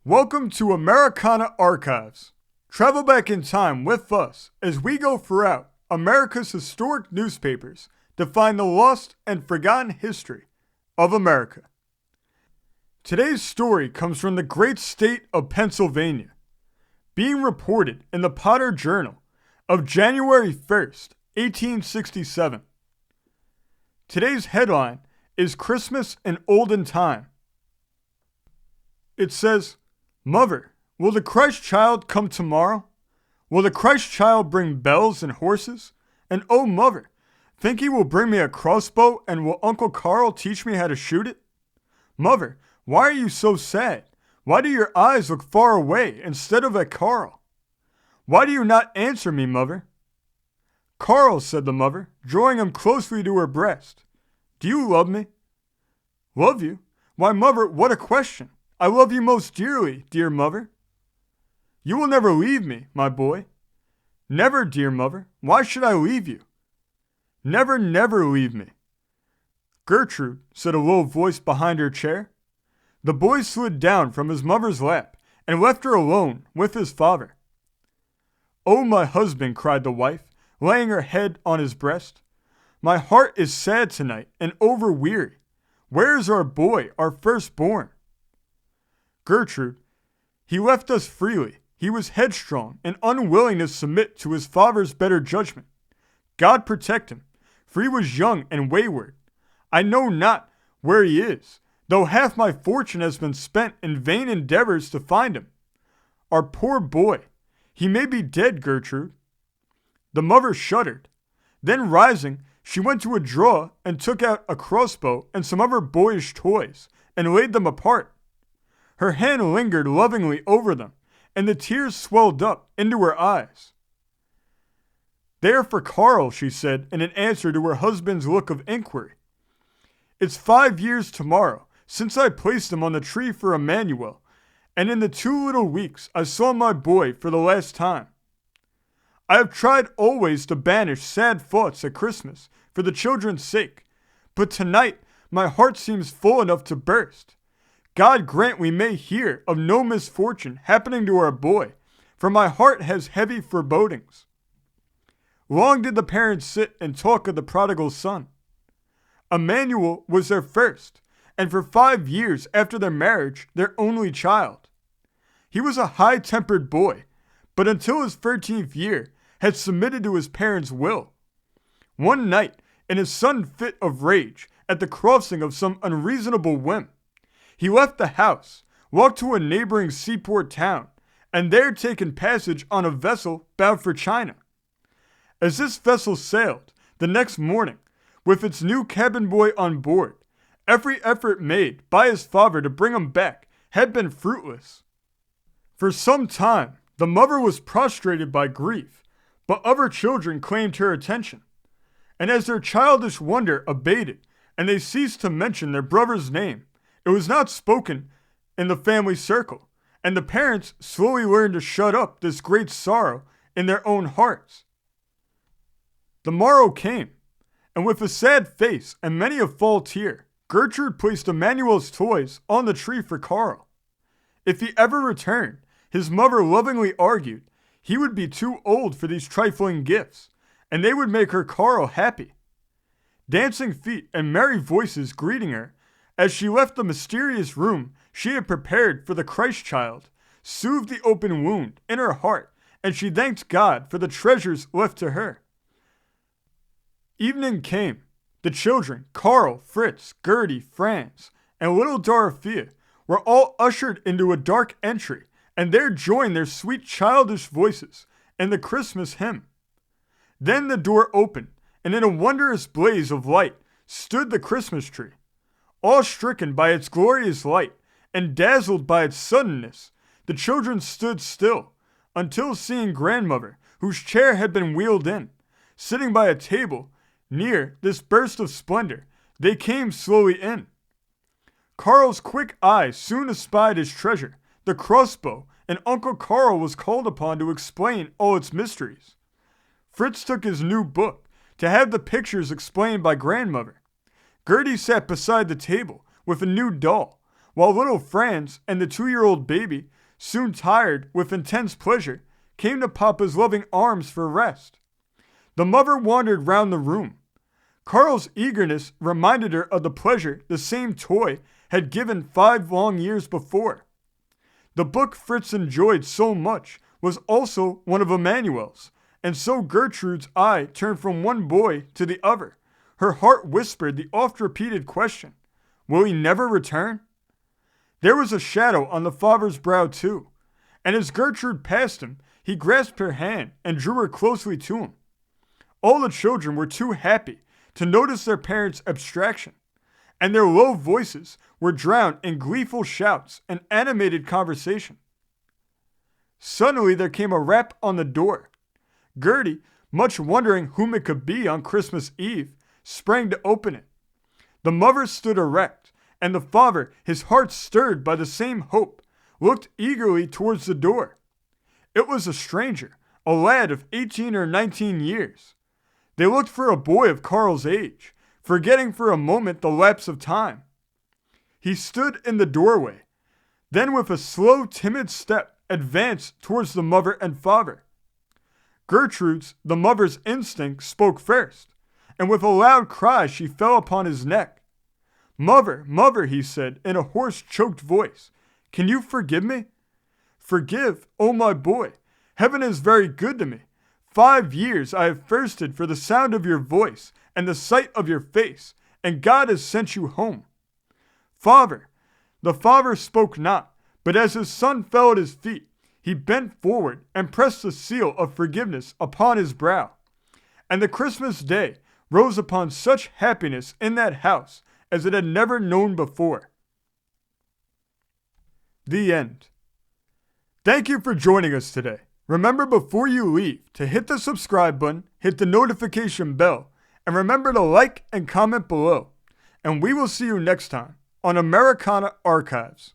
Welcome to Americana Archives. Travel back in time with us as we go throughout America's historic newspapers to find the lost and forgotten history of America. Today's story comes from the great state of Pennsylvania, being reported in the Potter Journal of January 1st, 1867. Today's headline is Christmas in Olden Time. It says, "Mother, will the Christ child come tomorrow? Will the Christ child bring bells and horses? And oh, mother, think he will bring me a crossbow, and will Uncle Carl teach me how to shoot it? Mother, why are you so sad? Why do your eyes look far away instead of at Carl? Why do you not answer me, mother?" "Carl," said the mother, drawing him closely to her breast. "Do you love me?" "Love you? Why, mother, what a question! I love you most dearly, dear mother." "You will never leave me, my boy." "Never, dear mother. Why should I leave you?" "Never, never leave me." "Gertrude," said a low voice behind her chair. The boy slid down from his mother's lap and left her alone with his father. "Oh, my husband," cried the wife, laying her head on his breast. "My heart is sad tonight and over-weary. Where is our boy, our firstborn?" "Gertrude, he left us freely. He was headstrong and unwilling to submit to his father's better judgment. God protect him, for he was young and wayward. I know not where he is, though half my fortune has been spent in vain endeavors to find him. Our poor boy, he may be dead, Gertrude." The mother shuddered. Then rising, she went to a drawer and took out a crossbow and some other boyish toys, and laid them apart. Her hand lingered lovingly over them, and the tears swelled up into her eyes. "They are for Carl," she said in an answer to her husband's look of inquiry. "It's 5 years tomorrow since I placed him on the tree for Emmanuel, and in the 2 little weeks I saw my boy for the last time. I have tried always to banish sad thoughts at Christmas for the children's sake, but tonight my heart seems full enough to burst. God grant we may hear of no misfortune happening to our boy, for my heart has heavy forebodings." Long did the parents sit and talk of the prodigal son. Emmanuel was their first, and for 5 years after their marriage, their only child. He was a high-tempered boy, but until his 13th year had submitted to his parents' will. One night, in a sudden fit of rage at the crossing of some unreasonable whim, he left the house, walked to a neighboring seaport town, and there taken passage on a vessel bound for China. As this vessel sailed, the next morning, with its new cabin boy on board, every effort made by his father to bring him back had been fruitless. For some time, the mother was prostrated by grief, but other children claimed her attention. And as their childish wonder abated, and they ceased to mention their brother's name, it was not spoken in the family circle, and the parents slowly learned to shut up this great sorrow in their own hearts. The morrow came, and with a sad face and many a full tear, Gertrude placed Emmanuel's toys on the tree for Carl. If he ever returned, his mother lovingly argued, he would be too old for these trifling gifts, and they would make her Carl happy. Dancing feet and merry voices greeting her, as she left the mysterious room she had prepared for the Christ child, soothed the open wound in her heart, and she thanked God for the treasures left to her. Evening came. The children, Carl, Fritz, Gertie, Franz, and little Dorothea, were all ushered into a dark entry, and there joined their sweet childish voices in the Christmas hymn. Then the door opened, and in a wondrous blaze of light stood the Christmas tree. Awe-stricken by its glorious light, and dazzled by its suddenness, the children stood still, until seeing grandmother, whose chair had been wheeled in, sitting by a table near this burst of splendor, they came slowly in. Carl's quick eye soon espied his treasure, the crossbow, and Uncle Carl was called upon to explain all its mysteries. Fritz took his new book to have the pictures explained by grandmother. Gertie sat beside the table with a new doll, while little Franz and the 2-year-old baby, soon tired with intense pleasure, came to Papa's loving arms for rest. The mother wandered round the room. Carl's eagerness reminded her of the pleasure the same toy had given 5 long years before. The book Fritz enjoyed so much was also one of Emmanuel's, and so Gertrude's eye turned from one boy to the other. Her heart whispered the oft-repeated question, "Will he never return?" There was a shadow on the father's brow too, and as Gertrude passed him, he grasped her hand and drew her closely to him. All the children were too happy to notice their parents' abstraction, and their low voices were drowned in gleeful shouts and animated conversation. Suddenly there came a rap on the door. Gertie, much wondering whom it could be on Christmas Eve, sprang to open it. The mother stood erect, and the father, his heart stirred by the same hope, looked eagerly towards the door. It was a stranger, a lad of 18 or 19 years. They looked for a boy of Carl's age, forgetting for a moment the lapse of time. He stood in the doorway, then with a slow, timid step advanced towards the mother and father. Gertrude's, the mother's instinct, spoke first, and with a loud cry she fell upon his neck. "Mother, mother," he said in a hoarse, choked voice, "can you forgive me?" "Forgive, oh my boy, heaven is very good to me. 5 years I have thirsted for the sound of your voice and the sight of your face, and God has sent you home." "Father," the father spoke not, but as his son fell at his feet, he bent forward and pressed the seal of forgiveness upon his brow. And the Christmas day rose upon such happiness in that house as it had never known before. The end. Thank you for joining us today. Remember before you leave to hit the subscribe button, hit the notification bell, and remember to like and comment below. And we will see you next time on Americana Archives.